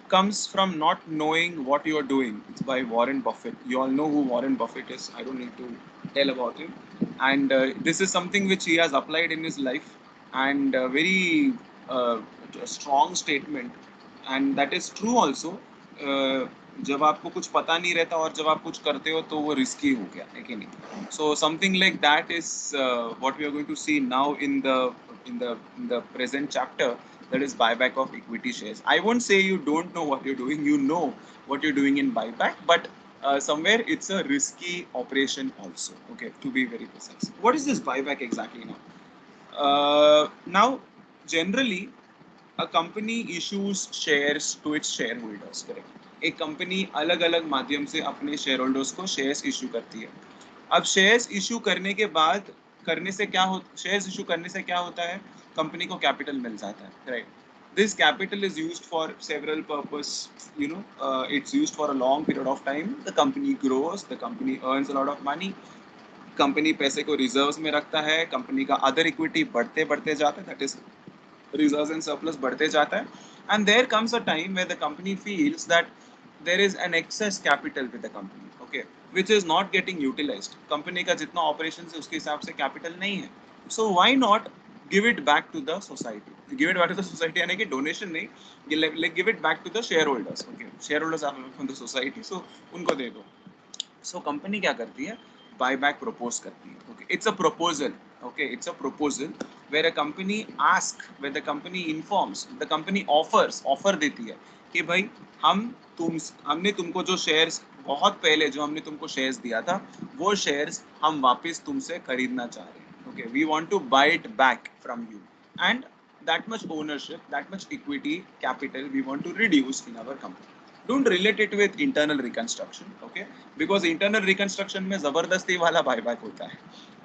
comes from not knowing what you are doing. It's by Warren Buffett. You all know who Warren Buffett is. I don't need to tell about him. And this is something which he has applied in his life, and very uh, strong statement. And that is true also. जब आपको कुछ पता नहीं रहता और जब आप कुछ करते हो तो वो रिस्की हो गया है कि नहीं. So something like that is what we are going to see now in the present chapter, that is buyback of equity shares. I won't say you don't know what you're doing. You know what you're doing in buyback, but somewhere it's a risky operation also. Okay, to be very precise. What is this buyback exactly now? Now, generally, a company issues shares to its shareholders. Correct. एक company अलग अलग माध्यम से अपने share holders को shares issue करती है. अब शेयर्स इशू करने के बाद करने से क्या हो शेयर्स इशू करने से क्या होता है, कंपनी को कैपिटल मिल जाता है. Right. This capital is used for several purpose. It's used for a long period of time. The company grows, the company earns a lot of money. Company पैसे को रिजर्व्स में रखता है, कंपनी का other equity बढ़ते बढ़ते जाता है, that is reserves and surplus बढ़ते जाता है. And there comes a time where the company feels that there is an excess capital with the company, okay, which is not getting utilized. Company का जितना operation है उसके हिसाब से capital नहीं है. So why not give it back to the society? Give it back to the society यानी कि डोनेशन नहीं, give it back to the shareholders. Okay, shareholders are from the society, so उनको दे दो. सो कंपनी क्या करती है, buyback propose करती है. Okay, it's a proposal. Okay, it's a proposal where a company ask, where the company informs, the company offer देती है कि भाई हमने तुमको जो शेयर्स बहुत पहले जो हमने तुमको शेयर्स दिया था, वो शेयर्स हम वापस तुमसे खरीदना चाह रहे हैं. Okay, we want to buy it back from you, and that much ownership, that much equity capital we want to reduce in our company. Don't relate it with internal reconstruction, okay? Because internal reconstruction में जबरदस्ती वाला buyback होता है.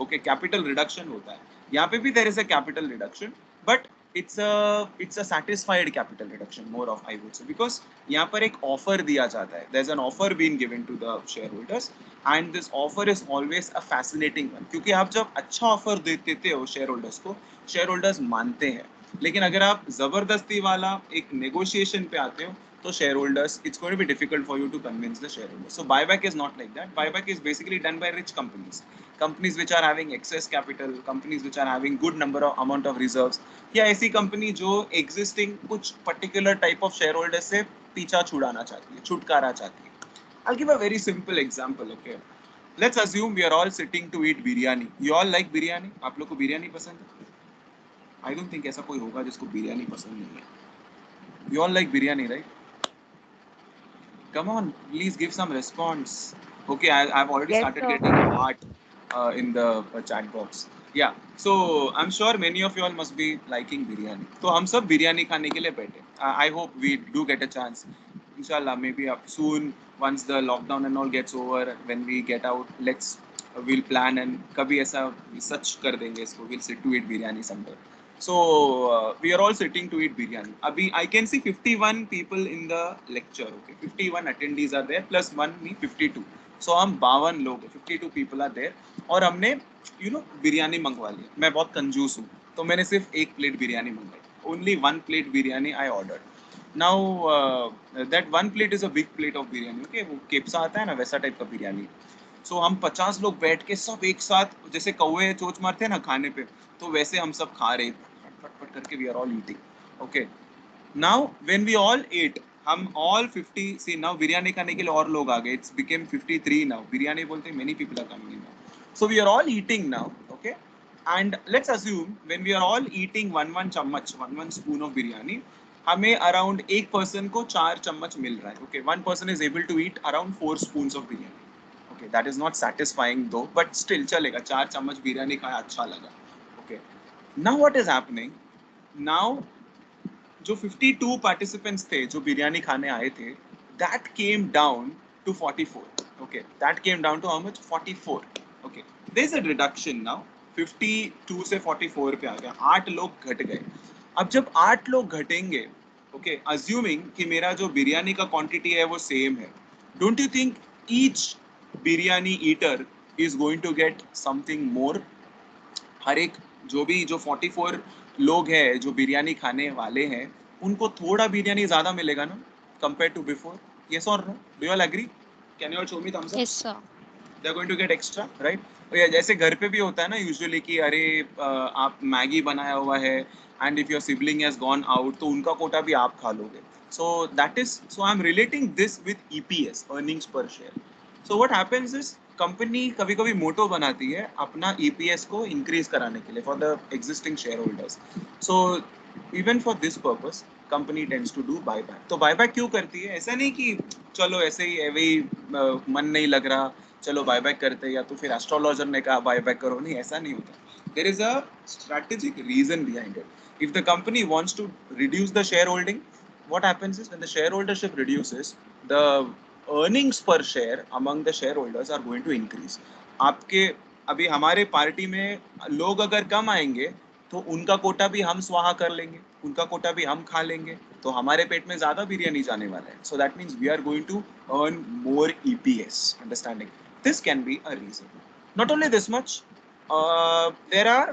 Okay, capital reduction होता है. यहाँ पे भी there is a capital reduction, but it's a satisfied capital reduction more of, I would say, because यहाँ पर एक offer दिया जाता है. There's an offer being given to the shareholders, and this offer is always a fascinating one. क्योंकि आप जब अच्छा offer देते हो shareholders को, shareholders मानते हैं. लेकिन अगर आप जबरदस्ती वाला एक नेगोशिएशन पे आते हो तो share holders, it's going to be difficult for you to convince the share holders. So buyback is not like that. Buyback is basically done by rich companies, companies which are having excess capital, companies which are having good number of amount of reserves, या ऐसी company जो existing कुछ particular type of share holder से पीछा छुड़ाना चाहती है, छुटकारा चाहती है. I'll give a very simple example, okay? Let's assume we are all sitting to eat biryani. You all like biryani? आप लोग को बिरयानी पसंद है? I don't think ऐसा कोई होगा जिसको बिरयानी पसंद नहीं है. You all like biryani, right? Come on, please give some response. Okay, I've already Yes, started sir. getting a heart in the chat box. Yeah, so I'm sure many of you all must be liking biryani. तो हम सब बिरयानी खाने के लिए बैठे. I hope we do get a chance. Inshallah, maybe up soon, once the lockdown and all gets over, when we get out, we'll plan and कभी ऐसा सच कर देंगे इसको. We'll sit to eat biryani someday. So we are all sitting to eat biryani. Abhi I can see 51 people in the lecture. Okay, 51 attendees are there plus one me 52. So हम 52 लोग, 52 people are there. और हमने बिरयानी मंगवा ली. मैं बहुत कंजूस हूँ, तो मैंने सिर्फ एक प्लेट बिरयानी मंगाई. Only one plate biryani I ordered. Now that one plate is a big plate of biryani. Okay, वो केप्सा आता है ना, वैसा टाइप का बिरयानी. सो हम 50 लोग बैठ के सब एक साथ, जैसे कौवे चोच मारते हैं ना खाने पे, तो वैसे हम सब खा रहे, फट फट फट करके we are all eating. Okay, now when we all ate, हम ऑल 50 सी नाउ बिरयानी खाने के लिए और लोग आ गए. It's became 53 now. बिरयानी बोलते हैं many people are coming in now. So we are all eating now. Okay, and let's assume when we are all eating one one चम्मच, one one spoon of biryani, हमें अराउंड एक person को 4 चम्मच मिल रहा है. Okay, one person is able to eat around 4 spoon of biryani. Okay, that is not satisfying though, but still चलेगा. 4 चम्मच बिरयानी खाया, अच्छा लगा. Okay, now what is happening? Now जो 52 participants थे जो बिरयानी खाने आए थे, that came down to 44. Okay, that came down to how much? 44. Okay, there is a reduction now. 52 से 44 पे आ गया. 8 लोग घट गए. अब जब 8 लोग घटेंगे, okay, assuming कि मेरा जो बिरयानी का quantity है वो same है, don't you think each biryani eater is going to get something more? हर एक जो 44 लोग हैं जो बिरयानी खाने वाले हैं, उनको थोड़ा बिरयानी ज्यादा मिलेगा ना. compared to before? Yes or no? Do you all agree? Can you all show me thumbs up? Yes, sir. They are going to get extra, right? तो या जैसे घर पे भी होता है ना यूजुअली कि अरे आप मैगी बनाया हुआ है and if your sibling has gone out तो उनका कोटा भी आप खा लोगे. So that is, so I'm relating this with EPS, earnings per share. So what happens is company कभी कभी मोटो बनाती है अपना EPS को इंक्रीज कराने के लिए for the existing share holders. So even for this purpose company tends to do buyback. तो बायबैक क्यों करती है? ऐसा नहीं कि चलो ऐसे ही वही मन नहीं लग रहा चलो बायबैक करते हैं, या तो फिर एस्ट्रोलॉजर ने कहा बायबैक करो. नहीं, ऐसा नहीं होता. There is a strategic reason behind it. If the company wants to reduce the share holding, what happens is when the shareholdership reduces, the earnings per share among the shareholders are going to increase. आपके अभी हमारे party में लोग अगर कम आएंगे तो उनका कोटा भी हम स्वाहा कर लेंगे, उनका कोटा भी हम खा लेंगे, तो हमारे पेट में ज्यादा बिरयानी जाने वाला है. So that means we are going to earn more EPS. Understanding this can be a reason. Not only this much, there are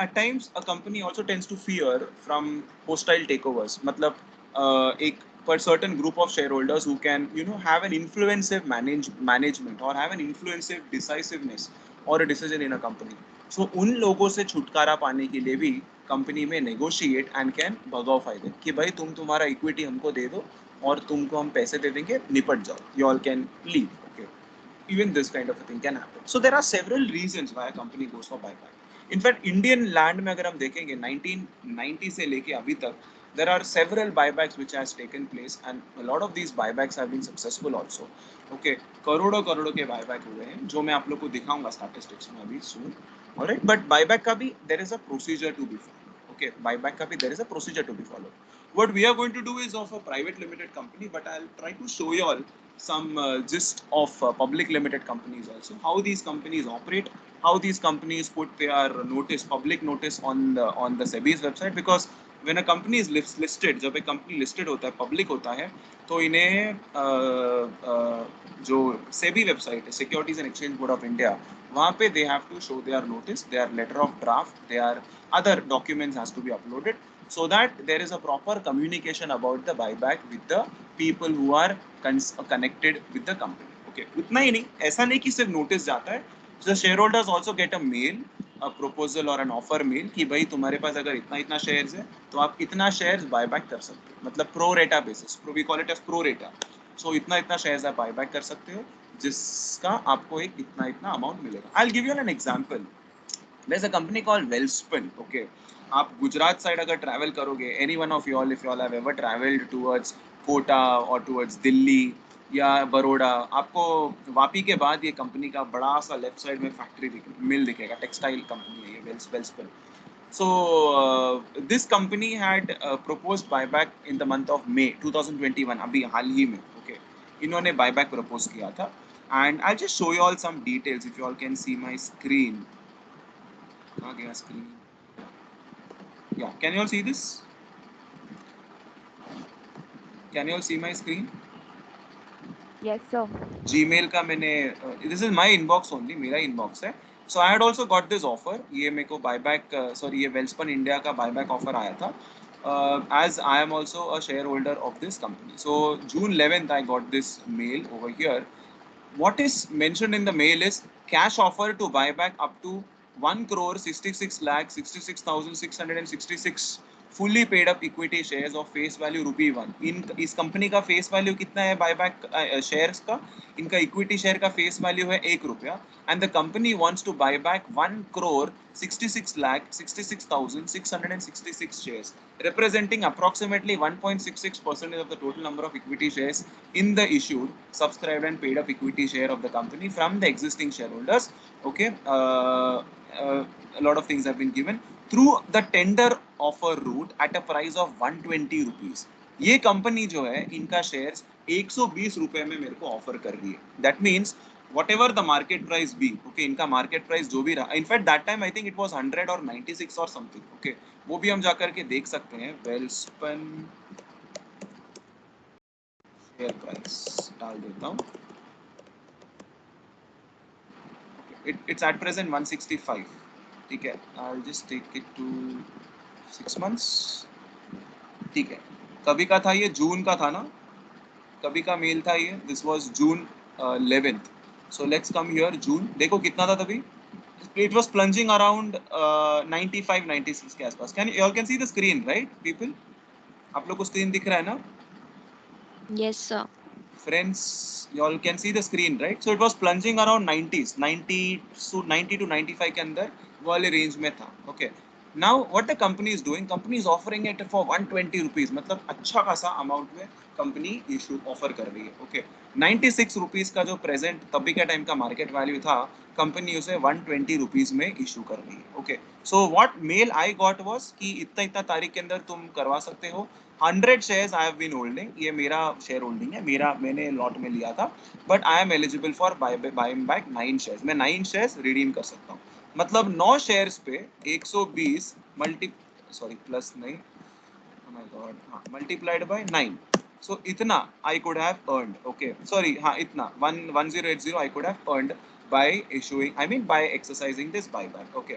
at times a company also tends to fear from hostile takeovers. मतलब एक per certain group of shareholders who can have an influensive management or have an influensive decisiveness or a decision in a company. So उन लोगों से छुटकारा पाने के लिए भी कंपनी में negotiate and can भगाओ फायदे कि भाई तुम तुम्हारा इक्विटी हमको दे दो और तुमको हम पैसे दे देंगे, निपट जाओ, you all can leave. Okay, even this kind of a thing can happen. So there are several reasons why a company goes for buyback. In fact, Indian land में अगर हम देखेंगे 1990 से लेके अभी तक there are several buybacks which has taken place and a lot of these buybacks have been successful also. Okay, करोड़ों करोड़ों के buyback हुए हैं जो मैं आप लोग को दिखाऊंगा statistics में अभी soon. Alright, but buyback का भी there is a procedure to be followed. Okay, buyback का भी there is a procedure to be followed. What we are going to do is of a private limited company, but I'll try to show you all some gist of public limited companies also, how these companies operate, how these companies put their notice, public notice on the SEBI's website. Because when a company is listed, जब एक company listed होता है, public होता है, तो इन्हें जो SEBI website है, Securities and Exchange Board of India, वहाँ पे they have to show their notice, their letter of draft, their other documents has to be uploaded, so that there is a proper communication about the buyback with the people who are connected with the company. Okay, उतना ही नहीं, ऐसा नहीं कि सिर्फ notice जाता है. The shareholders also get a mail, a proposal or an offer mail कि भाई तुम्हारे पास अगर इतना इतना शेयर्स है तो आप इतना शेयर्स बायबैक कर सकते हो, मतलब pro rata basis, we call it as pro rata. So इतना इतना शेयर्स आप बायबैक कर सकते हो जिसका आपको एक इतना इतना अमाउंट मिलेगा. I will give you an example. There's a company called Wellspun. Okay, आप गुजरात साइड अगर ट्रैवल करोगे, any one of you all, if you all have ever travelled towards Kota और टुवर्ड्स दिल्ली या बड़ौदा, आपको वापी के बाद ये कंपनी का बड़ा सा लेफ्ट साइड में फैक्ट्री मिल दिखेगा, टेक्सटाइल कंपनी है ये Wellspun. So this company had proposed buyback in the month of May 2021, अभी हाल ही में. Okay, इन्होंने buyback propose किया था, and I'll just show you all some details if you all can see my screen. Screen. Yeah, can you all see this? Can you all see my screen? Yes, sir. Gmail का मैंने this is my inbox only, मेरा inbox है. So I had also got this offer. ये मेरे को buyback sorry ये Wellspun India का buyback offer आया था. As I am also a shareholder of this company. So June 11th I got this mail over here. What is mentioned in the mail is cash offer to buy back up to 1 crore 66 lakh 66,666 fully paid up equity shares of face value ₹1. इन इस company का face value कितना है buyback shares का? इनका equity share का face value है ₹1, and the company wants to buy back 1 crore 66 lakh 66,666 shares, representing approximately 1.66% of the total number of equity shares in the issued, subscribed and paid up equity share of the company from the existing shareholders. Okay, a lot of things have been given through the tender offer route at a price of 120 rupees. ये company जो है इनका shares 120 रुपए में मेरे को offer कर रही है. That means whatever the market price be, okay, इनका market price जो भी रहा, in fact that time I think it was 100 or 96 or something. Okay, वो भी हम जाकर के देख सकते हैं. Wellspun शेयर प्राइस डाल देता हूँ. It's at present 165. ठीक है, I'll just take it to 6 months. ठीक है, कभी का था ये? जून का था ना? कभी का मेल था ये, this was June 11th. So let's come here June. देखो कितना था तभी, it was plunging around 95 96 के आसपास. Can you all can see the screen, right people? आप लोग को स्क्रीन दिख रहा है ना Yes, sir. friends? You all can see the screen, right? So it was plunging around 90s 90, so 90 to 95 के अंदर वाले रेंज में था. Okay, now what the company is doing, company is offering it for 120 rupees, मतलब अच्छा खासा amount में company issue offer कर रही है. ओके, 96 रुपीज का जो प्रेजेंट तभी के टाइम का मार्केट वैल्यू था, कंपनी उसे 120 रुपीज में इशू कर रही है. Okay, so what mail I got was कि इतना इतना तारीख के अंदर तुम करवा सकते हो. 100 shares I have been holding, ये मेरा शेयर होल्डिंग है, मेरा मैंने लॉट में लिया था. But I am eligible for buying back 9 shares. मैं 9 शेयर्स रिडीम कर सकता हूँ. मतलब 9 शेयर्स पे 120 मल्टी, सॉरी प्लस नहीं, oh my god, हाँ, multiplied by 9. So इतना I could have earned. Okay, sorry, हाँ इतना 1080 I could have earned by issuing, I mean by exercising this buyback. Okay,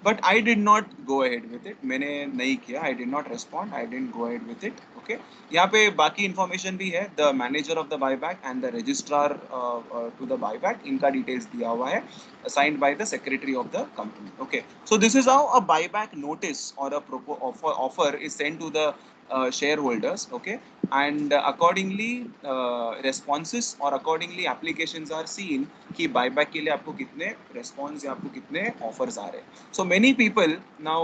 but I did not go ahead with it. मैंने नहीं किया. I did not respond. I didn't go ahead with it. Okay, यहाँ पे बाकी information भी है. The manager of the buyback and the registrar to the buyback, इनका details दिया हुआ है, signed by the secretary of the company. Okay, so this is how a buyback notice or a offer is sent to the shareholders. Okay, and accordingly responses or accordingly applications are seen कि buyback के लिए आपको कितने response या आपको कितने offers आ रहे हैं. So many people now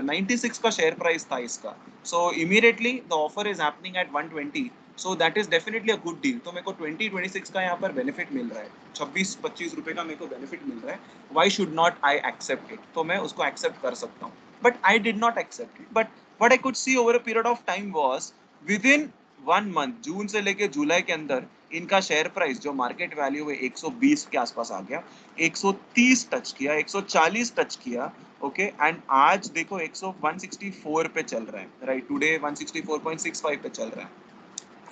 96 का share price था इसका, so immediately the offer is happening at 120. So that is definitely a good deal. तो मेरे को 20-26 का यहाँ पर benefit मिल रहा है, 26-25 रुपए का मेरे को benefit मिल रहा है. Why should not I accept it? तो मैं उसको accept कर सकता हूँ. But I did not accept it. But what I could see over a period of time was within 1 month, जून से लेके जुलाई के अंदर इनका शेयर प्राइस जो मार्केट वैल्यू है 120 के आसपास आ गया, 130 टच किया, 140 टच किया. ओके, एंड आज देखो 164 पे चल रहा है. राइट, टुडे 164.65 पे चल रहा है.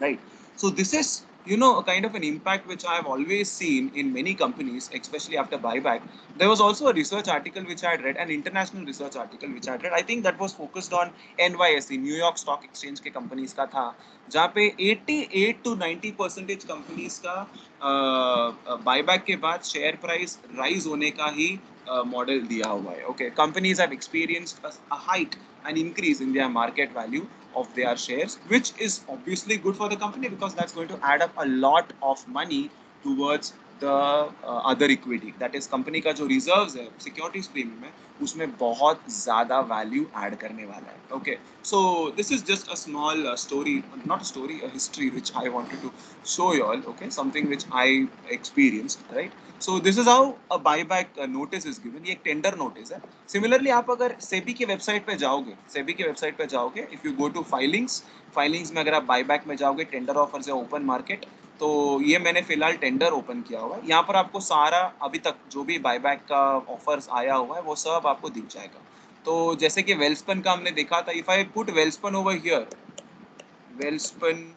Right, so this is, you know, a kind of an impact which I have always seen in many companies, especially after buyback. There was also a research article which I had read, an international research article which I had read. I think that was focused on NYSE, New York Stock Exchange के companies का था, जहाँ पे 88 to 90% companies का buyback के बाद share price rise होने का ही मॉडल दिया हुआ है. Okay, companies have experienced a hike, an increase in their market value of their shares, which is obviously good for the company because that's going to add up a lot of money towards the other equity. That is, company का जो reserves है securities premium है, उसमें बहुत ज़्यादा value add करने वाला है. Okay, so this is just a small story, not a story, a history which I wanted to show you all. Okay, something which I experienced, right? So this is how a buyback notice is given. ये एक tender notice है. Similarly, आप अगर सेबी की website पे जाओगे, सेबी की website पे जाओगे, if you go to filings में अगर आप बायबैक में जाओगे, टेंडर ऑफर से ओपन मार्केट, तो ये मैंने फिलहाल टेंडर ओपन किया हुआ है. यहाँ पर आपको सारा अभी तक जो भी बायबैक का ऑफर्स आया हुआ है वो सब आपको दिख जाएगा. तो जैसे कि वेल्सपन का हमने देखा था, if I put Welspun over here, Welspun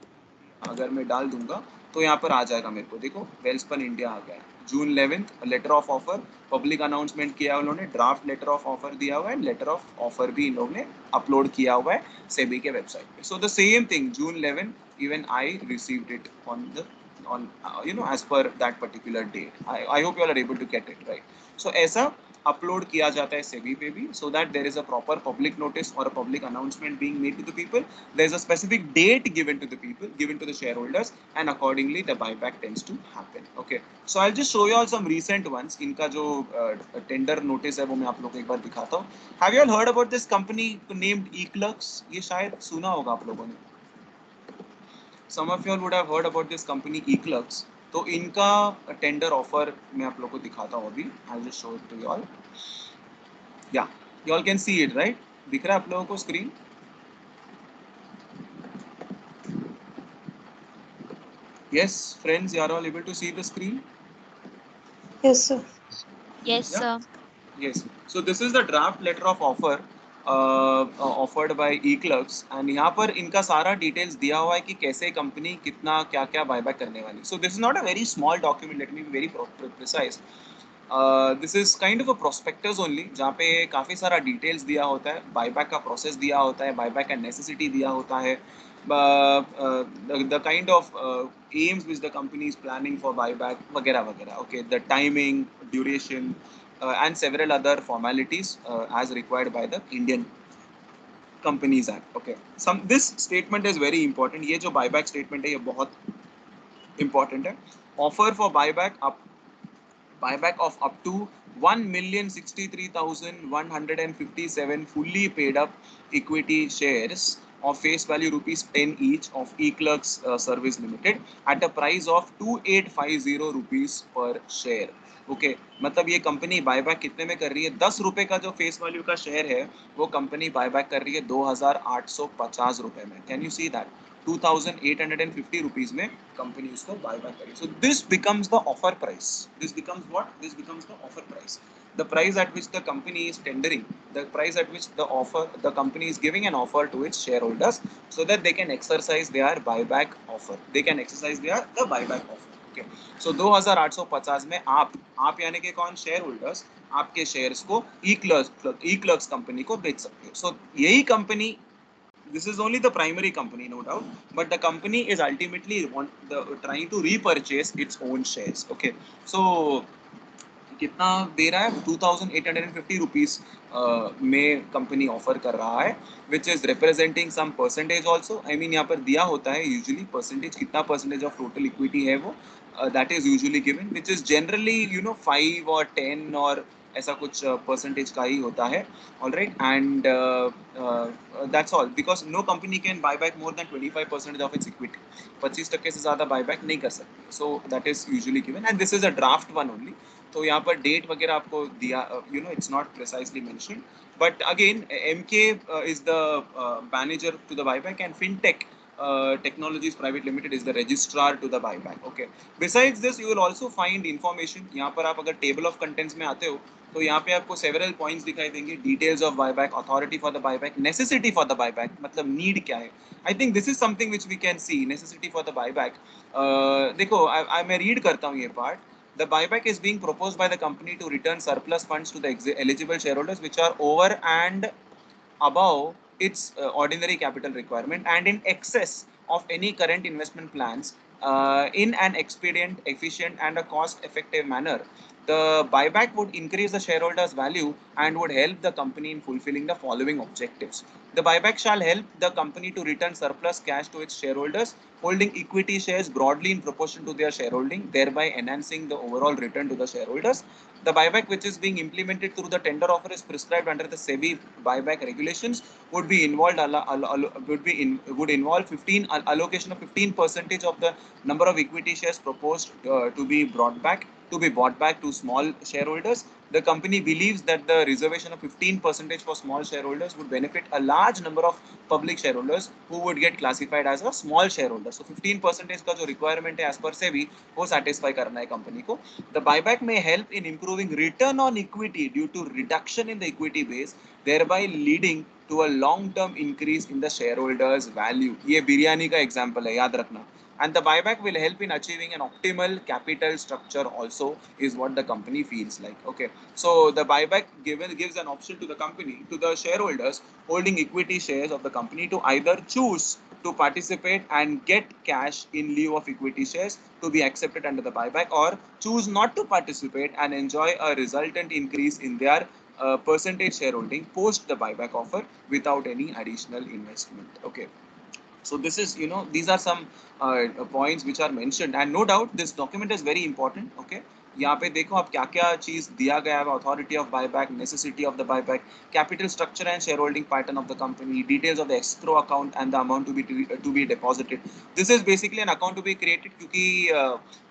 अगर मैं डाल दूंगा तो यहाँ पर आ जाएगा मेरे को. देखो वेल्सपन इंडिया आ गया है. June 11th letter of offer public announcement किया उन्होंने, ड्राफ्ट लेटर ऑफ ऑफर दिया हुआ है, लेटर ऑफ ऑफर भी इन लोगों ने अपलोड किया हुआ है सेबी के वेबसाइट पे. So the same thing, June 11 even I received it on the on you know as per that particular date. I hope you all are able to get it right. So ऐसा upload किया जाता है सेबी पे भी, so that there is a proper public notice or a public announcement being made to the people. There is a specific date given to the people, given to the shareholders, and accordingly the buyback tends to happen. Okay, so I'll just show you all some recent ones. इनका जो tender notice है वो मैं आप लोगों को एक बार दिखाता हूँ. Have you all heard about this company named Eclux? ये शायद सुना होगा आप लोगों ने. Some of you all would have heard about this company Eclux. तो इनका टेंडर ऑफर मैं आप लोगों को दिखाता हूँ अभी. I'll just show it to you all. Yeah, you all can see it, right? दिख रहा है आप लोगों को screen? Yes, friends, you are all able to see the screen? Yes, sir. Yes, Yeah? sir. Yes. So this is the draft letter of offer offered by Eclux, and यहाँ पर इनका सारा डिटेल्स दिया हुआ है कि कैसे कंपनी कितना क्या क्या बायबैक करने वाली. So this is not a very small document. Let me be very precise. This is kind of a prospectus only, जहाँ पे काफ़ी सारा डिटेल्स दिया होता है, बायबैक का प्रोसेस दिया होता है, बायबैक का नेसेसिटी दिया होता है, the kind of AIIMS which the company is planning for buyback वगैरह वगैरह. Okay, the timing, duration and several other formalities as required by the Indian Companies Act. Okay, this statement is very important. ये जो buyback statement है ये बहुत important है. Offer for buyback of up to 1,063,157 fully paid up equity shares of face value rupees 10 each of eClerx Service Limited at a price of 2850 rupees per share. Okay मतलब ये company buyback कितने में कर रही है? 10 रुपए का जो फेस वैल्यू का शेयर है वो कंपनी बायबैक कर रही है 2,850 रुपए में. Can you see that? 2,850 rupees में कंपनी उसको बायबैक करी. So this becomes the offer price. This becomes what? This becomes the offer price. The price at which the company is tendering, the price at which the company is giving an offer to its shareholders so that they can exercise their buyback offer. They can exercise the buyback offer. Okay. So 2,850 में आप यानी कि कौन? Share holders आपके shares को ई-क्लर्क्स company को बेच सकते हो. सो यही company, this is only the primary company, no doubt, but the company is ultimately trying to repurchase its own shares. Okay, so कितना दे रहा है? 2,850 rupees में कंपनी ऑफर कर रहा है, which is representing some percentage also. I mean यहाँ पर दिया होता है यूजुअली परसेंटेज, कितना परसेंटेज ऑफ टोटल इक्विटी है वो, that is usually given, which is generally 5 और 10 और ऐसा कुछ परसेंटेज का ही होता है. Alright, and that's all, because no company can buy back more than 25% of its equity. 25% से ज़्यादा बायबैक नहीं कर सकते. So that is usually given and this is a draft one only. तो यहाँ पर डेट वगैरह आपको दिया, it's not precisely mentioned, but again MK is the manager to the buyback and fintech Technologies Private Limited is the registrar to the buyback. Okay. Besides this, you will also find information. यहाँ पर आप अगर table of contents में आते हो तो यहाँ पे आपको several points दिखाई देंगे. Details of buyback, authority for the buyback, necessity for the buyback, मतलब need क्या है. I think this is something which we can see. Necessity for the buyback. देखो, मैं read करता हूँ ये part. The buyback is being proposed by the company to return surplus funds to the eligible shareholders which are over and above its ordinary capital requirement and in excess of any current investment plans in an expedient, efficient and a cost-effective manner. The buyback would increase the shareholders' value and would help the company in fulfilling the following objectives. The buyback shall help the company to return surplus cash to its shareholders, holding equity shares broadly in proportion to their shareholding, thereby enhancing the overall return to the shareholders. The buyback, which is being implemented through the tender offer, is prescribed under the SEBI buyback regulations. Would involve 15 allocation of 15% of the number of equity shares proposed to be bought back to small shareholders. The company believes that the reservation of 15% for small shareholders would benefit a large number of public shareholders who would get classified as a small shareholder. So 15% का जो requirement है as per SEBI वो satisfy करना है company को. The buyback may help in improving return on equity due to reduction in the equity base, thereby leading to a long-term increase in the shareholders' value. ये बिरयानी का example है, याद रखना. And the buyback will help in achieving an optimal capital structure also, is what the company feels like. Okay, so the buyback gives an option to the company, to the shareholders holding equity shares of the company, to either choose to participate and get cash in lieu of equity shares to be accepted under the buyback, or choose not to participate and enjoy a resultant increase in their percentage shareholding post the buyback offer without any additional investment. Okay. So this is, these are some points which are mentioned, and no doubt this document is very important. Okay, यहाँ पे देखो आप क्या क्या चीज दिया गया है. Authority of buyback, necessity of the buyback, capital structure and share holding pattern of the company, details of the escrow account and the amount to be deposited. This is basically an account to be created, क्योंकि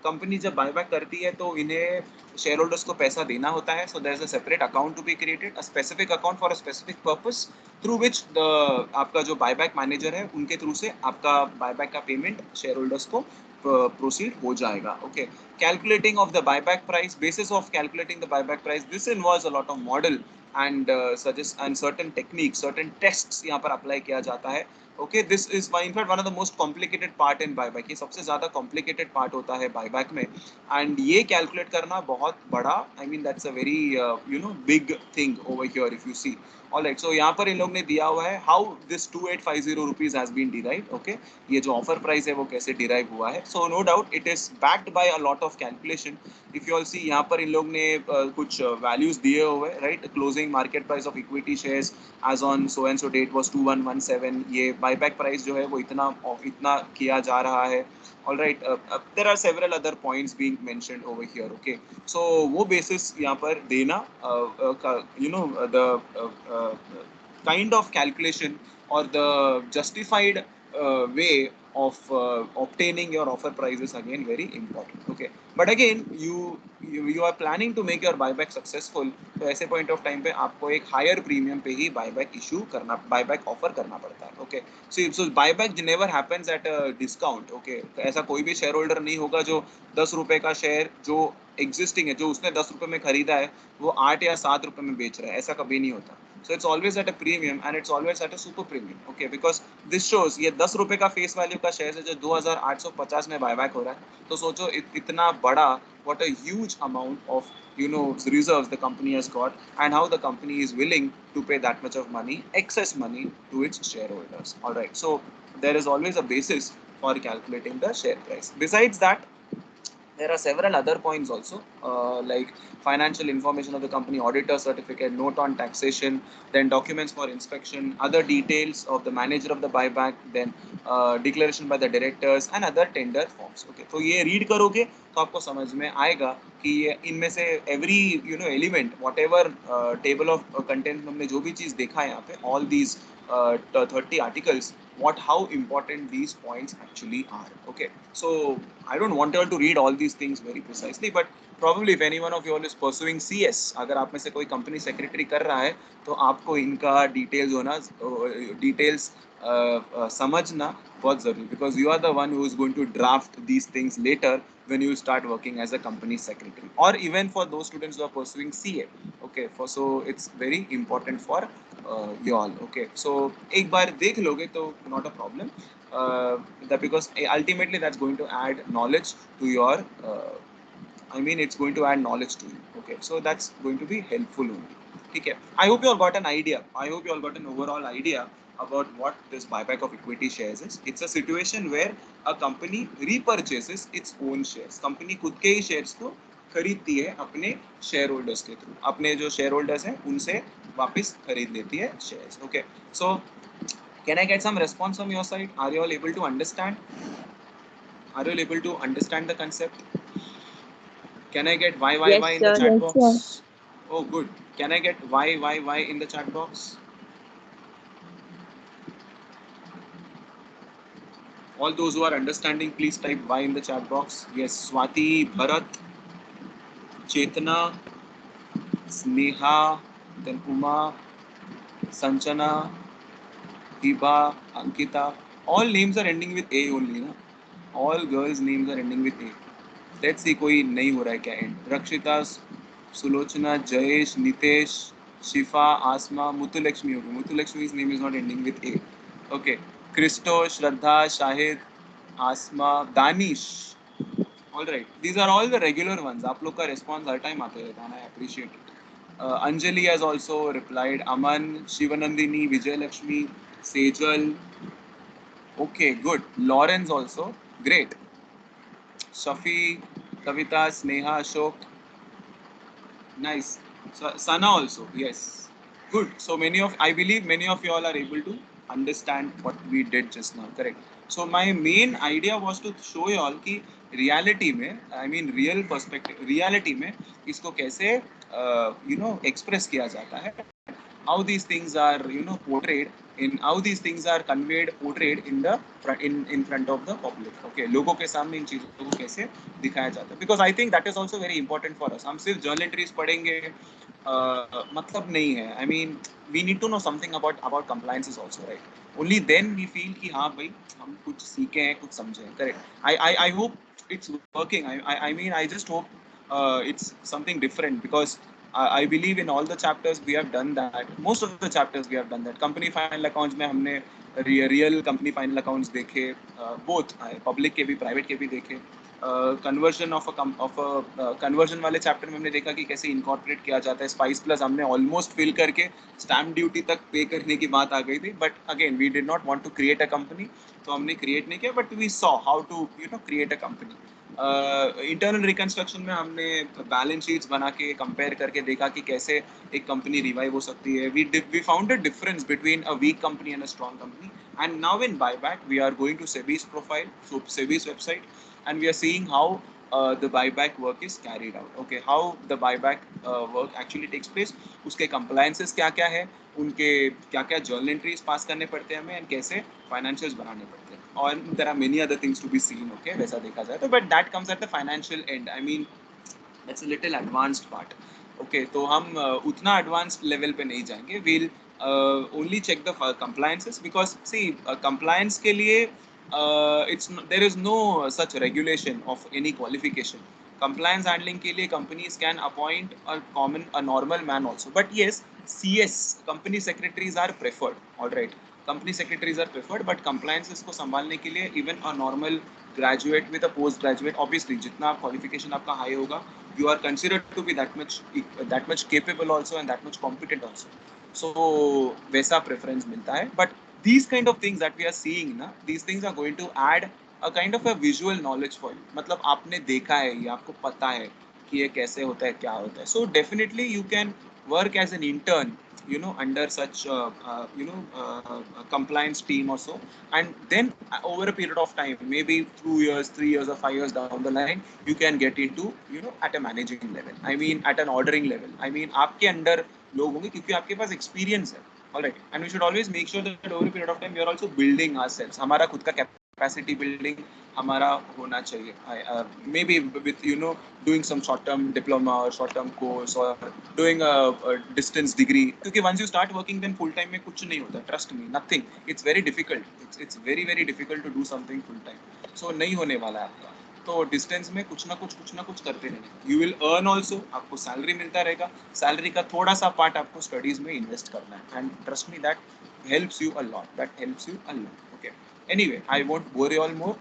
company जब buyback करती है तो इन्हें share holders को पैसा देना होता है. So there is a separate account to be created, a specific account for a specific purpose, through which आपका जो बायबैक मैनेजर है उनके थ्रू से आपका बायबैक का पेमेंट शेयर होल्डर्स को proceed हो जाएगा. Okay, calculating of the buyback price, basis of calculating the buyback price, this involves a lot of model and certain techniques, certain tests यहाँ पर apply किया जाता है okay, this is in fact one of the most complicated part in buyback. ये सबसे ज्यादा complicated part होता है बायबैक में, एंड ये कैलकुलेट करना बहुत बड़ा, I mean that's a very big thing over here if you see. Alright, so यहाँ पर इन लोग ने दिया हुआ है how this 2850 rupees has been derive. Okay, ये जो ऑफर प्राइस है वो कैसे डिराइव हुआ है. So no doubt it is backed by a lot of calculation. If you all see, यहाँ पर इन लोग ने कुछ वैल्यूज दिए हुए, right. Closing market price of equity shares as on so and so date was 2117. ये बायबैक प्राइस जो है वो इतना इतना किया जा रहा है. All right, there are several other points being mentioned over here. Okay, so वो बेसिस यहाँ पर देना, the kind of calculation or the justified way of obtaining your offer price is again very important. Okay, but again you are planning to make your buyback successful, तो ऐसे point of time पे आपको एक higher premium पे ही buyback issue करना, buyback offer करना पड़ता है. Okay, so buyback never happens at a discount. Okay, ऐसा कोई भी शेयर होल्डर नहीं होगा जो 10 रुपए का शेयर जो एग्जिस्टिंग है, जो उसने 10 रुपए में खरीदा है, वो 8 या 7 रुपए में बेच रहा है. ऐसा कभी नहीं होता. So it's always at a premium and it's always at a super premium. Okay, because this shows ये 10 रुपए का फेस वैल्यू का शेयर है जो 2850 में बायबैक हो रहा है. तो सोचो इतना बड़ा, what a huge amount of reserves the company has got, and how the company is willing to pay that much of money, excess money, to its shareholders. All right, so there is always a basis for calculating the share price. Besides that, there are several other points also, like financial information of the company, auditor certificate, note on taxation, then documents for inspection, other details of the manager of the buyback, then declaration by the directors and other tender forms. Okay, तो ये read करोगे तो आपको समझ में आएगा कि ये इनमें से every element, whatever table of content हमने जो भी चीज देखा है यहाँ पे, all these 30 articles, how important these points actually are. Okay, so I don't want you all to read all these things very precisely, but probably if any one of you all is pursuing CS, अगर आप में से कोई company secretary कर रहा है तो आपको इनका details होना, details समझना बहुत जरूरी, because you are the one who is going to draft these things later when you start working as a company secretary, or even for those students who are pursuing CA. Okay, so it's very important for you all. Okay, so एक बार देख लोगे तो not a problem, that because ultimately that's going to add knowledge to your it's going to add knowledge to you. Okay, so that's going to be helpful only. Okay, I hope you all got an idea. I hope you all got an overall idea about what this buyback of equity shares is. It's a situation where a company repurchases its own shares. Company खुद के ही shares को खरीदती है अपने share holders के through, अपने जो share holders हैं उनसे वापस खरीद लेती है shares. Okay, so can I get some response from your side? Are you all able to understand? Are you all able to understand the concept? Can I get why Yes, in the sir. chat Yes, box? sir. Oh, good. Can I get why in the chat box? All those who are understanding, please type why in the chat box. Yes, Swati, Bharat, Chetana, Sneha, then Uma, Sanchana, Hiba, Ankita. All names are ending with A only, na? All girls' names are ending with A. Let's see कोई नहीं हो रहा है क्या and. रक्षिता, सुलोचना, जयेश, नितेश, शिफा, आसमा, मुतुलक्ष्मी. होगी Mutulakshmi's name is not ending with A. Okay, Christo, Shraddha, Shahid, Asma, Danish. All right, these are all the regular ones. आप लोग का response हर time आते रहता है, I appreciate it. Anjali has also replied. Aman, Shivanandini, Vijay Lakshmi, Sejal. Okay, good. Lawrence also. Great. Shafi, Kavita, Sneha, Ashok. Nice. So, Sana also. Yes. Good. So I believe many of you all are able to understand what we did just now. Correct. So my main idea was to show you all कि reality में, real perspective, reality में इसको कैसे express किया जाता है. How these things are portrayed, in how these things are portrayed in the in front of the public. Okay, लोगों के सामने इन चीजों को कैसे दिखाया जाता है, because I think that is also very important for us. हम सिर्फ journal entries पढ़ेंगे मतलब नहीं है. We need to know something about compliances also, right? Only then we feel कि हाँ भाई हम कुछ सीखे हैं, कुछ समझे हैं. Correct. I hope it's working. I just hope it's something different, because I believe in all the chapters we have done that. Most of the chapters we have done that. Company final accounts में हमने real company final accounts देखे, both public के भी private के भी देखे. Conversion of a conversion वाले chapter में हमने देखा कि कैसे incorporate किया जाता है. Spice Plus हमने almost fill करके stamp duty तक pay करने की बात आ गई थी. But again we did not want to create a company, तो हमने create नहीं किया. But we saw how to create a company. Internal reconstruction में हमने बैलेंस शीट्स बना के कंपेयर करके देखा कि कैसे एक कंपनी रिवाइव हो सकती है. We found a difference between a weak company and a strong company. And now in buyback we are going to SEBI's profile, so SEBI's website, and we are seeing how the buyback work is carried out. Okay, how the buyback work actually takes place, उसके compliances क्या क्या है, उनके क्या क्या journal entries पास करने पड़ते हैं हमें, and कैसे financials बनाने पड़ते हैं. और there are many other things to be seen. Okay, वैसा देखा जाए तो, but that comes at the financial end. I mean, that's a little advanced part. Okay, तो हम उतना advanced level पे नहीं जाएंगे. We'll only check the compliances, because see compliance के लिए there is no such regulation of any qualification. Compliance handling के लिए companies can appoint a normal man also, but yes, CS company secretaries are preferred. All right, company secretaries are preferred, but compliances को संभालने के लिए even a normal graduate with a postgraduate, obviously जितना qualification आपका high होगा, you are considered to be that much capable also and that much competent also. So वैसा preference मिलता है. But these kind of things that we are seeing ना, these things are going to add a kind of a visual knowledge for you. मतलब आपने देखा है, ये आपको पता है कि ये कैसे होता है, क्या होता है. So definitely you can work as an intern, under such compliance team or so, and then over a period of time, maybe 2 years, 3 years or 5 years down the line, you can get into at a managing level. I mean at an ordering level. I mean आपके under लोग होंगे क्योंकि आपके पास experience है. All right, and we should always make sure that over a period of time we are also building ourselves. हमारा खुद का capacity building हमारा होना चाहिए. Maybe with doing some short term diploma or short term course or doing a distance degree, क्योंकि once you start working then full time में कुछ नहीं होता. Trust me, nothing. It's very difficult. It's very very difficult to do something full time. So नहीं होने वाला है आपका. तो डिस्टेंस में कुछ ना कुछ करते रहना. यू विल अर्न ऑल्सो, आपको सैलरी मिलता रहेगा. सैलरी का थोड़ा सा पार्ट आपको स्टडीज में इन्वेस्ट करना है. And trust me, that helps you a lot. Okay, anyway, I won't bore you all more.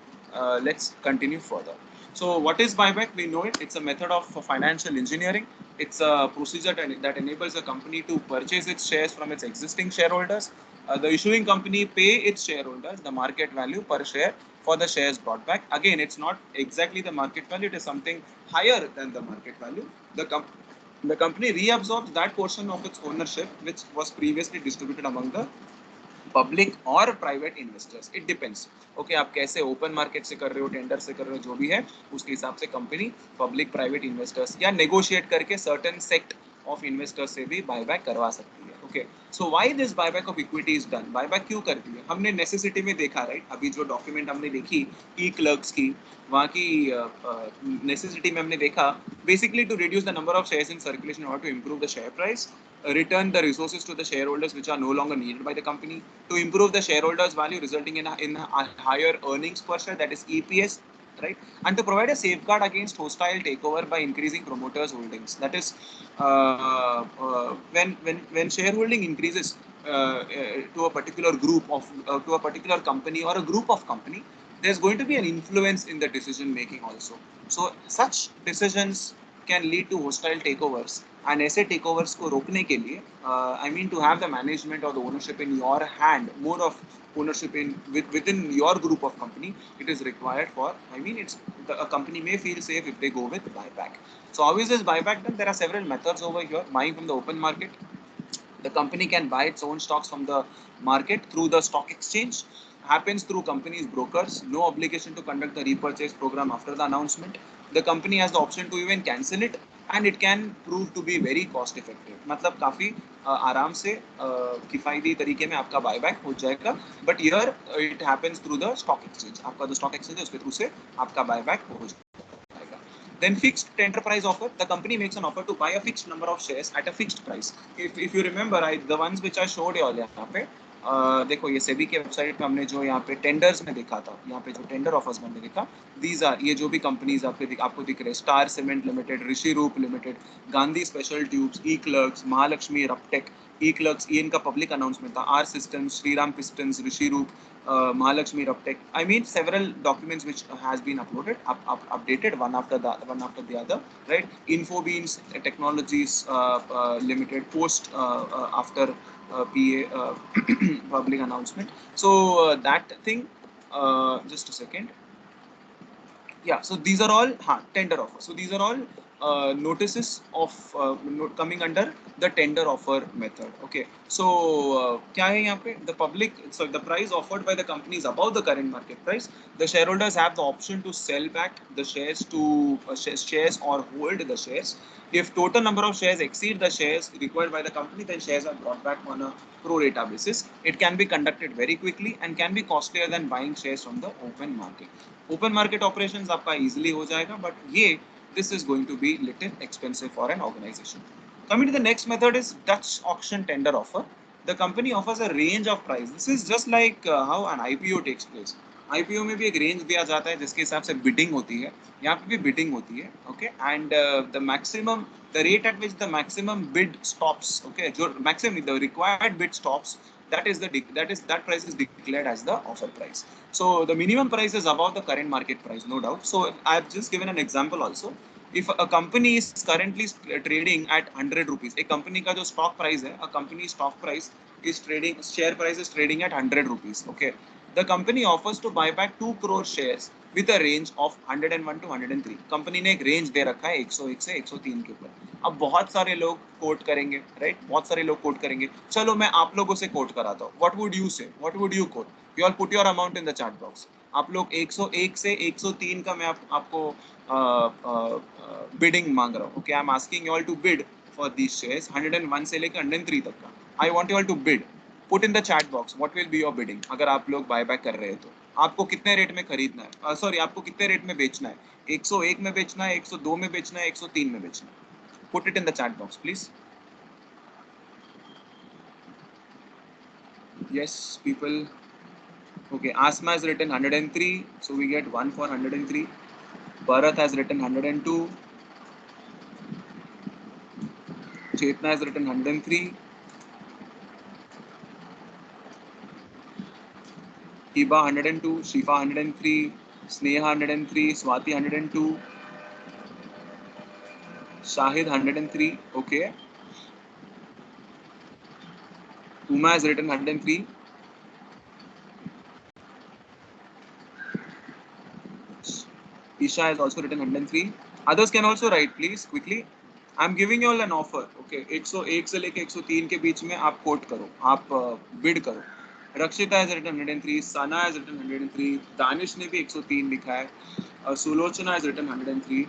Let's continue further. So what is buyback? We know it. It's a method of financial engineering. It's a procedure that enables a company to purchase its shares from its existing shareholders. The issuing company pay its shareholders the market value per share for the shares bought back. Again, it's not exactly the market value. It is something higher than the market value. The company reabsorbs that portion of its ownership which was previously distributed among the public और private investors. It depends. Okay, आप कैसे open market से कर रहे हो, tender से कर रहे हो, जो भी है उसके हिसाब से कंपनी पब्लिक प्राइवेट इन्वेस्टर्स या नेगोशिएट करके सर्टेन सेक्ट ऑफ इन्वेस्टर्स से भी बायबैक करवा सकती है. Okay, so why this buyback of equity is done? Buyback क्यों करती है? हमने नेसेसिटी में देखा, राइट? अभी जो डॉक्यूमेंट हमने देखी ई क्लर्क्स की, वहाँ की नेसेसिटी में हमने देखा basically to reduce the number of shares in circulation और to improve the share price, return the resources to the shareholders which are no longer needed by the company, to improve the shareholders value resulting in a higher earnings per share, that is EPS, right? And to provide a safeguard against hostile takeover by increasing promoters holdings, that is when shareholding increases to a particular group of to a particular company or a group of company, there's going to be an influence in the decision making also. So such decisions can lead to hostile takeovers, and ऐसे takeovers को रोकने के लिए I mean to have the management or the ownership in your hand, more of ownership within your group of company, it is required for, I mean a company may feel safe if they go with buyback. So how is this buyback done? There are several methods over here. Buying from the open market. The company can buy its own stocks from the market through the stock exchange. Happens through company's brokers. No obligation to conduct the repurchase program after the announcement. The company has the option to even cancel it, and it can prove to be very cost effective. मतलब काफी आराम से किफायती तरीके में आपका buyback हो जाएगा. But here it happens through the stock exchange. आपका जो stock exchange है उसके थ्रू से आपका बायबैक हो जाएगा. Then fixed enterprise offer. The company makes an offer to buy a fixed number of shares at a fixed price. If you remember, the ones which I showed you earlier, देखो ये सेबी के website पे हमने जो यहाँ पे tenders में देखा था, यहाँ पे जो टेंडर ऑफर्स में हमने देखा, दीज आर, ये जो भी कंपनीज आपको दिख रहे हैं, स्टार सीमेंट लिमिटेड, ऋषि रूप लिमिटेड, गांधी स्पेशल ट्यूब्स, ई क्लर्क्स, महालक्ष्मी रपटेक, ई क्लर्क्स, ये इनका पब्लिक अनाउंसमेंट था, आर सिस्टम्स, श्रीराम पिस्टन्स, ऋषि रूप, Mahalakshmi Raptech. I mean, several documents which has been uploaded, updated one after the other, right? Infobeams Technologies Limited post after PA public announcement. So that thing. Just a second. Yeah, so these are all tender offers. So these are all notices of coming under the tender offer method. Okay, so क्या है यहाँ पे? The public, so the price offered by the company is above the current market price. The shareholders have the option to sell back the shares to shares or hold the shares. If total number of shares exceed the shares required by the company, then shares are brought back on a pro rata basis. It can be conducted very quickly and can be costlier than buying shares from the open market. Open market operations आपका easily हो जाएगा, but ये this is going to be little expensive for an organization. Coming to the next method is Dutch auction tender offer. The company offers a range of price. This is just like how an IPO takes place. IPO में भी एक range दिया जाता है जिसके हिसाब से bidding होती है, यहाँ पे भी बिडिंग होती है. Okay, and the maximum, the rate at which the maximum bid stops, okay, जो maximum the required bid stops, that price is declared as the offer price. So the minimum price is above the current market price, no doubt. So I've just given an example also. If a company is currently trading at 100 rupees, a company का जो stock price है, a company stock price is trading, share price is trading at 100 rupees. Okay, the company offers to buy back 2 crore shares with a range of 101 to 103. Company ने एक range दे रखा है 101 से 103 के ऊपर. अब बहुत सारे लोग कोट करेंगे, राइट? बहुत सारे लोग कोट करेंगे. चलो मैं आप लोगों से कोट कराता हूँ. What would you say? What would you quote? You all put your amount in the chat box. आप लोग 101 से 103 का मैं आपको बिडिंग मांग रहा हूँ. Okay, I am asking you all to bid for these shares 101 से लेकर 103 तक का. I want you all to bid. Put in the chat box what will be your bidding. अगर आप लोग बाय बैक कर रहे हो तो आपको कितने रेट में खरीदना है, सॉरी आपको कितने रेट में बेचना है? 101 में बेचना है, 102 में बेचना है, 103 में बेचना है? Put it in the chat box, please. Yes, people. Okay, Asma has written 103, so we get 1 for 103. Bharat has written 102. Chetna has written 103. Hiba 102. Shifa 103. Sneha 103. Swati 102. Shahid 103. Okay. Uma has written 103. Isha has also written 103. Others can also write, please, quickly. I'm giving you all an offer. Okay, 101 से लेके 103 के बीच में आप coat करो, आप bid करो. रक्षिता has written 103, Sana has written 103, Danish ने भी 103 लिखा है, Sulochana has written 103,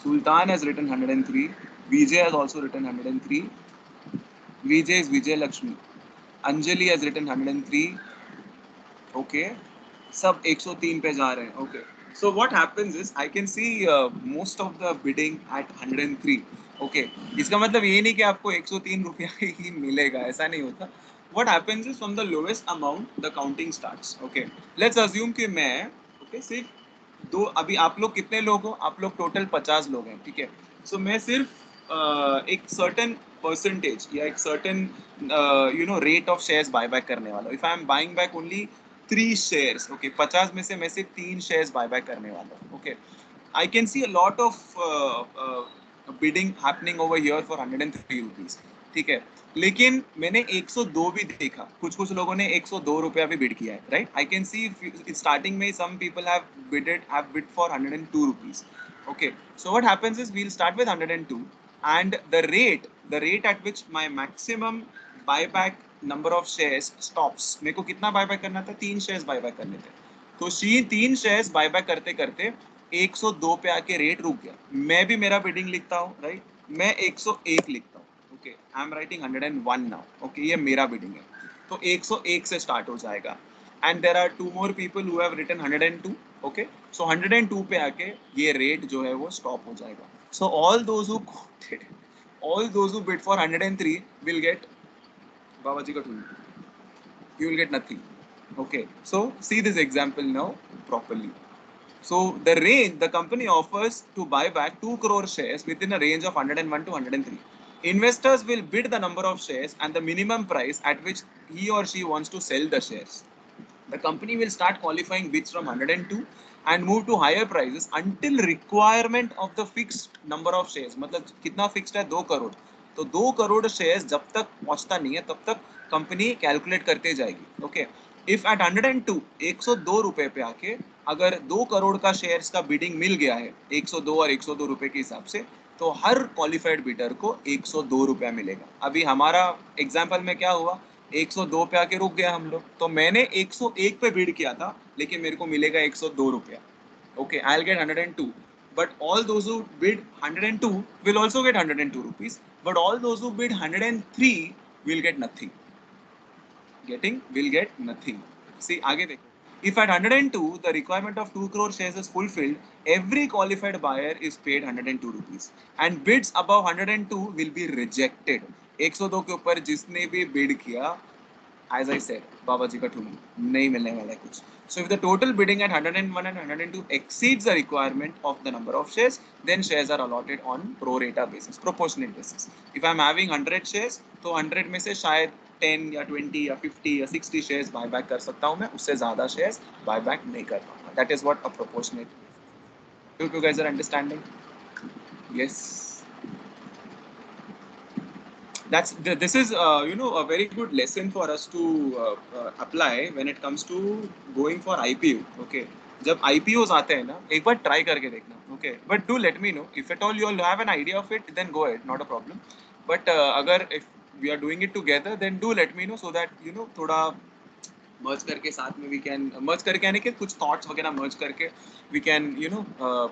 Sultan has written 103, Vijay has also written 103, Vijay is Vijay Lakshmi, Anjali has written 103. Okay, सब 103 पे जा रहे हैं. Okay, so what happens is I can see most of the bidding at 103. Okay, इसका मतलब ये नहीं कि आपको 103 रुपया ही मिलेगा, ऐसा नहीं होता. What happens is from the lowest amount the counting starts. Okay, let's assume कि मैं, okay, सिर्फ दो, अभी आप लोग कितने लोग हो? आप लोग टोटल 50 लोग हैं, ठीक है. सो मैं सिर्फ एक सर्टेन परसेंटेज या एक certain rate of shares buy back करने वाला हूँ. If I am buying back only 3 shares, okay, 50 में से मैं सिर्फ 3 शेयर्स बाय बैक करने वाला हूँ. Okay, I can C a lot of bidding happening over here for 103 rupees, ठीक है. लेकिन मैंने 102 भी देखा, कुछ कुछ लोगों ने 102 रुपया भी बिड किया है, right? I can see starting में some people have bid for 102 rupees. Okay, so what happens is we will start with 102 and the rate at which my maximum buyback number of shares stops. मेरे को कितना buyback करना था? 3 shares buyback करने थे. तो 3 shares buyback करते करते 102 पे आके रेट रुक गया. मैं भी मेरा बिडिंग लिखता हूँ, राइट? मैं 101 लिखता हूँ. Okay, I am writing 101 now. Okay, ये मेरा बिडिंग है. तो 101 से स्टार्ट हो जाएगा. And there are 2 more people who have written 102. Okay, so 102 पे आके ये रेट जो है वो स्टॉप हो जाएगा. So all those who quoted all those who bid for 103 will get Babaji ka tullu. You will get nothing. Okay, so see this example now properly. So the range the company offers to buy back 2 crore shares within a range of 101 to 103. Investors will bid the number of shares and the minimum price at which he or she wants to sell the shares. The company will start qualifying bids from 102 and move to higher prices until requirement of the fixed number of shares. मतलब कितना fixed है 2 करोड़. तो 2 crore shares जब तक पहुंचता नहीं है तब तक कंपनी कैलकुलेट करते जाएगी. ओके, इफ एट 102 102 रुपए पे आके अगर 2 करोड़ का शेयर्स का बिडिंग मिल गया है 102 और 102 रुपए के हिसाब से, तो हर क्वालिफाइड बिडर को 102 रुपया मिलेगा. अभी हमारा एग्जाम्पल में क्या हुआ, 102 पे आके रुक गया हम लोग, तो मैंने 101 पे बिड किया था लेकिन मेरे को मिलेगा 102 रुपया. Okay, I will get 102, but all those who bid 102 will also get 102 rupees, but all those who bid 103 will get nothing. Will get nothing. See, आगे देखो. If at 102 the requirement of 2 crore shares is fulfilled, every qualified buyer is paid 102 rupees and bids above 102 will be rejected. 102 के ऊपर जिसने भी bid किया, as I said, बाबा जी का ठुल्लू, नहीं मिलने वाला है कुछ. So if the total bidding at 101 and 102 exceeds the requirement of the number of shares, then shares are allotted on pro rata basis, proportionate basis. If I am having 100 shares, तो 100 में से शायद 10 या 20 या 50 या 60 shares buy back कर सकता हूँ मैं, उससे ज़्यादा shares buy back नहीं कर पाऊँगा. That is what a proportionate. You guys are understanding? Yes. This is a very good lesson for us to apply when it comes to going for IPO. Okay, जब IPOs आते हैं ना, एक बार try करके देखना. Okay, but do let me know if at all you all have an idea of it, then go ahead, not a problem. But अगर if we are doing it together, then do let me know so that थोड़ा merge करके साथ में we can merge करके यानी कि कुछ thoughts वगैरह merge करके we can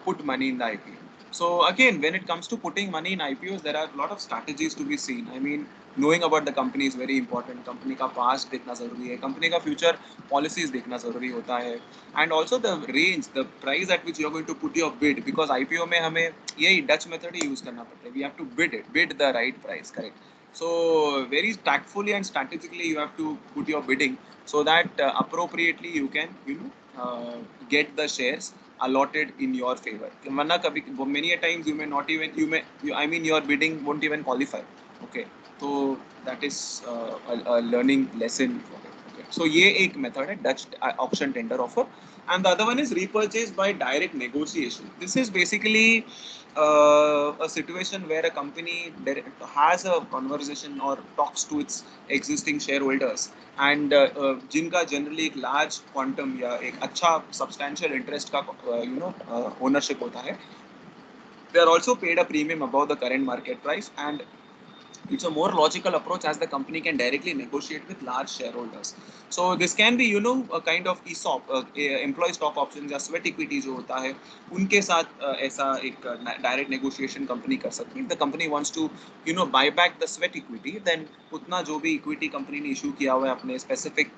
put money in the IPO. So again, when it comes to putting money in IPOs, there are a lot of strategies to be seen. I mean, knowing about the company is very important. Company का past देखना जरूरी है, company का future policies देखना जरूरी होता है, and also the range, the price at which you are going to put your bid, because IPO में हमें यही Dutch method ही use करना पड़ता है. We have to bid the right price, correct? So very tactfully and strategically you have to put your bidding so that appropriately you can get the shares allotted in your favor. वरना कभी many a times you may not even I mean your bidding won't even qualify. Okay, so that is a learning lesson for it. Okay, so ये एक method है Dutch auction tender offer, and the other one is repurchase by direct negotiation. This is basically a situation where a company has a conversation or talks to its existing shareholders and जिनका generally एक large quantum या एक अच्छा substantial interest का ownership होता है, they are also paid a premium above the current market price, and it's a more logical approach as the company can directly negotiate with large shareholders. So this can be a kind of ESOP, employee stock options या sweat equity जो होता है, उनके साथ ऐसा एक direct negotiation company कर सकती है. The company wants to buy back the sweat equity, then उतना जो भी equity company ने issue किया हुआ है अपने specific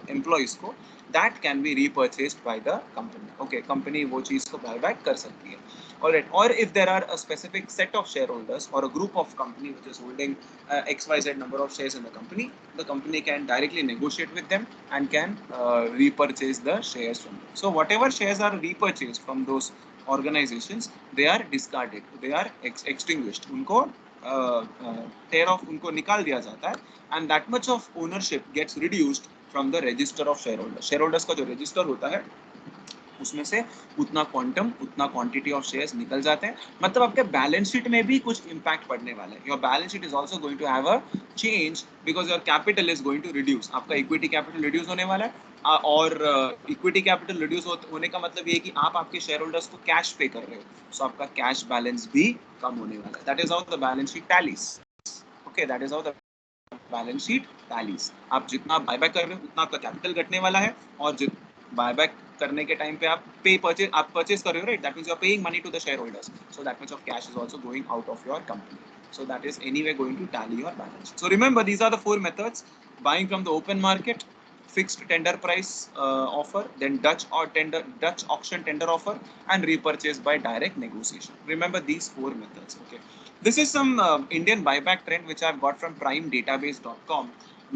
employees को, that can be repurchased by the company. Okay, company वो चीज़ को buy back कर सकती है. Alright, or if there are a specific set of shareholders or a group of company which is holding XYZ number of shares in the company can directly negotiate with them and can repurchase the shares from them. So whatever shares are repurchased from those organizations, they are discarded, they are extinguished. उनको tear off, उनको निकाल दिया जाता है, and that much of ownership gets reduced from the register of shareholders. Shareholders का जो register होता है उसमें से उतना क्वांटम, उतना क्वांटिटी ऑफ शेयर्स निकल जाते हैं. मतलब आपके बैलेंस शीट में भी कुछ इंपैक्ट पड़ने वाला है. Your balance sheet is also going to have a change because your capital is going to reduce. आपका इक्विटी कैपिटल रिड्यूस होने वाला है, और इक्विटी कैपिटल रिड्यूस होने का मतलब ये है कि आप आपके शेयर होल्डर्स को कैश पे कर रहे हो, सो आपका कैश बैलेंस भी कम होने वाला है. That is how the balance sheet tallies. Okay, that is how the balance sheet tallies. आप जितना बायबैक कर रहे हो उतना आपका कैपिटल घटने वाला है, और बायबैक करने के टाइम पे आप परचेज कर रहे हो, right? That means you are paying money to the share holders, so that much of cash is also going out of your company. So that is anyway going to tally your balance sheet. So remember, these are the four methods: buying from the open market, fixed tender price offer, then Dutch auction tender offer, and repurchase by direct negotiation. Remember these 4 methods. Okay, this is some Indian buyback trend which I've got from primedatabase.com.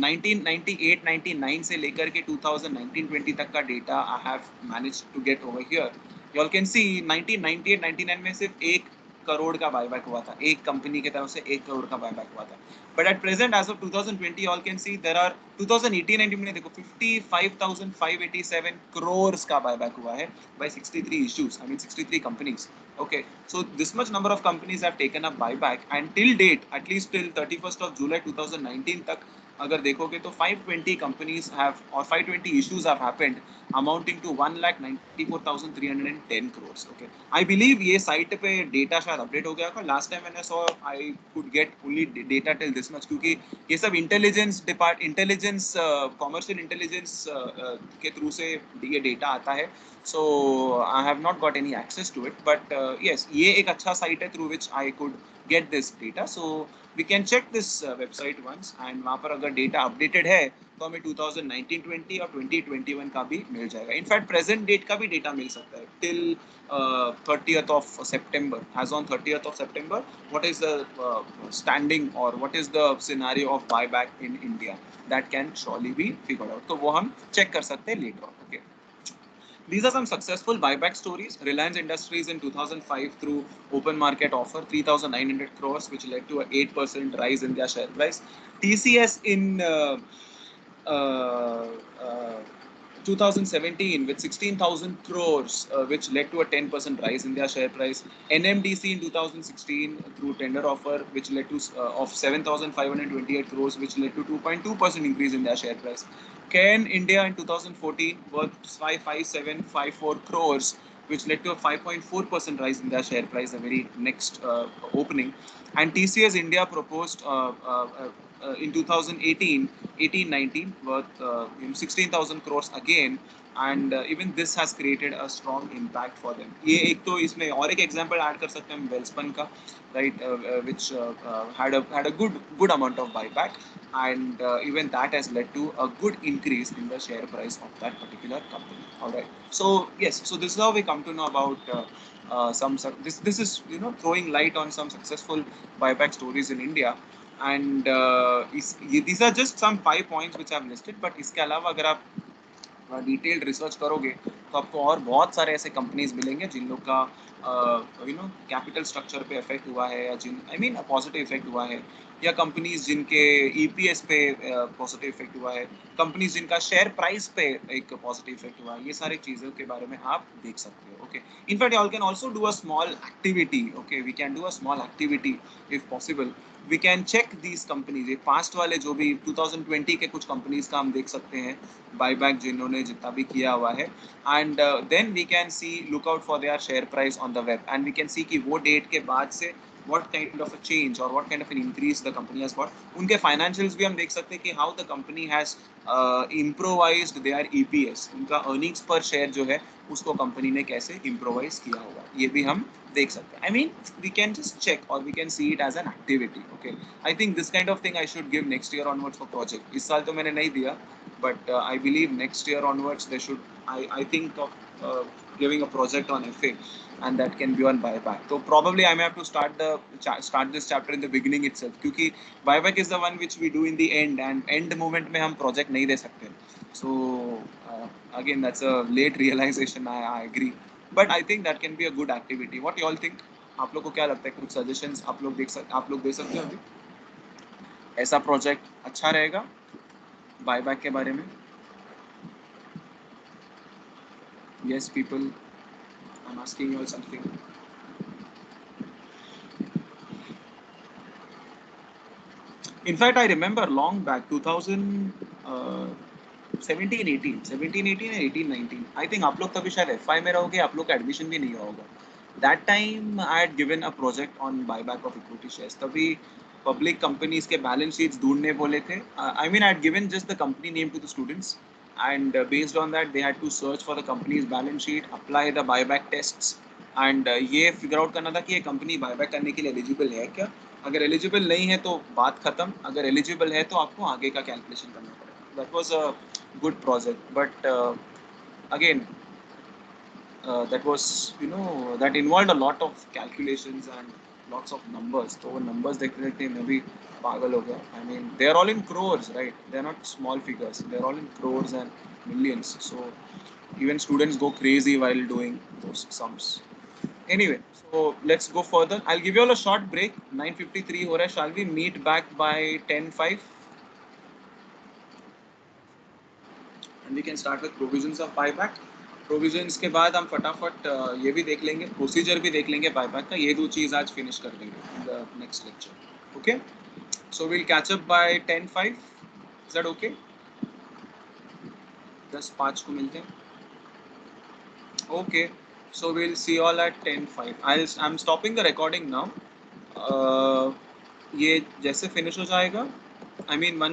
1998-99 से लेकर के 2019-20 तक का data I have managed to get over here. You all can see 1998-99 में सिर्फ 1 करोड़ का buyback हुआ था, एक कंपनी की तरफ से 1 करोड़ का बायबैक हुआ था. But at present, as of 2020, you all can see there are 2018-19 में देखो 55,587 crores का बायबैक हुआ है by 63 issues. I mean 63 companies. Okay, so this much number of companies have taken up buyback, and till date, at least till 31st of July 2019 तक अगर देखोगे तो 520 companies have or 520 issues have happened amounting to 1,94,310 crores. Okay, I believe ये site पे data शायद update हो गया था. लास्ट टाइम मैंने saw I could get only data till this much, क्योंकि ये सब इंटेलिजेंस कॉमर्शियल इंटेलिजेंस के थ्रू से ये डेटा आता है. So I have not got any access to it, but yes, ये एक अच्छा साइट है through which I could get this data. So we can check this website once, and वहाँ पर अगर डेटा अपडेटेड है तो हमें 2019-20 और 2021 का भी मिल जाएगा. इनफैक्ट प्रेजेंट डेट का भी डेटा मिल सकता है till 30th of September. As on 30th of September, what is the standing or what is the scenario of buyback in India? That can surely be figured out. तो वो हम check कर सकते हैं later on. Okay. These are some successful buyback stories. Reliance Industries in 2005 through open market offer 3,900 crores, which led to an 8% rise in their share price. TCS in 2017 with 16,000 crores, which led to a 10% rise in their share price. NMDC in 2016 through tender offer, which led to of 7,528 crores, which led to 2.2% increase in their share price. Cairn India in 2014 worth 55754 crores, which led to a 5.4% rise in their share price the very next opening. And TCS India proposed in 2018-19 worth 16,000 crores again, and even this has created a strong impact for them. ये एक तो इसमें और एक example add कर सकते हैं हम Welspun का, right, which had a good amount of buyback, and even that has led to a good increase in the share price of that particular company. All right, so yes, so this is how we come to know about this is throwing light on some successful buyback stories in India. And these are just some 5 points which I have listed, but इसके अलावा अगर आप detailed research करोगे तो आपको और बहुत सारे ऐसे कंपनीज मिलेंगे जिन लोग का कैपिटल स्ट्रक्चर पे इफेक्ट हुआ है, या जिन पॉजिटिव इफेक्ट हुआ है, या कंपनीज जिनके ईपीएस पे पॉजिटिव इफेक्ट हुआ है, कंपनीज जिनका शेयर प्राइस पे एक पॉजिटिव इफेक्ट हुआ है. ये सारी चीज़ों के बारे में आप देख सकते हो. Okay, in fact you can also do a small activity. Okay, we can do a small activity if possible. We can check these companies, ये पास्ट वाले जो भी 2020 के कुछ कंपनीज का हम देख सकते हैं बायबैक जिन्होंने जितना भी किया हुआ है, and then we can see look out for their share price on the web, and we can see कि वो डेट के बाद से what kind of a change or what kind of an increase the company has got. उनके financials भी हम देख सकते हैं कि how the company has improvised their EPS, उनका earnings per share जो है उसको कंपनी ने कैसे improvise किया होगा, ये भी हम देख सकते हैं. I mean, we can just check or we can see it as an activity. Okay, I think this kind of thing I should give next year onwards for project. इस साल तो मैंने नहीं दिया, but I believe next year onwards they should. I think of giving a project on FA, and that can be on buyback. So probably I may have to start this chapter in the beginning itself, क्योंकि buyback is the one which we do in the end, and end moment में हम project नहीं दे सकते. So again, that's a late realization. I agree, but I think that can be a good activity. What you all think? आप लोग को क्या लगता है? कुछ suggestions आप लोग दे सकते हो अभी? ऐसा project अच्छा रहेगा buyback के बारे में? Yes, people, I'm asking you all something. In fact, I remember long back 2017, 18 and 18-19. I think आप लोग तभी शायद FI में रहोगे, आप लोग का एडमिशन भी नहीं होगा. That time I had given a project on buyback of equity shares. तभी public companies के balance sheets ढूंढने बोले थे. I mean, I had given just the company name to the students, and based on that they had to search for the company's balance sheet, apply the buyback tests, and ये figure out करना था कि ये company buyback करने के लिए eligible है क्या. अगर एलिजिबल नहीं है तो बात खत्म, अगर एलिजिबल है तो आपको आगे का कैलकुलेशन करना पड़ेगा. that was a good project, but again, that was, that involved a lot of calculations and lots of numbers. तो वो numbers देखते देखते मैं भी पागल हो गया. I mean, they are all in crores, right? They are not small figures. They are all in crores and millions. So even students go crazy while doing those sums. Anyway, so let's go further. I'll give you all a short break. 9:53 हो रहा है. Shall we meet back by 10:05? And we can start with provisions of buyback. Provisions के बाद हम फटाफट ये भी देख लेंगे, प्रोसीजर भी देख लेंगे बायबैक का. ये दो चीज़ आज फिनिश कर देंगे in the next lecture. Okay, so will catch up by 10:05. Is that okay? 10:05 को मिलते हैं. Okay, so will see all at 10:05. I am stopping the recording now. ये जैसे फिनिश हो जाएगा, आई मीन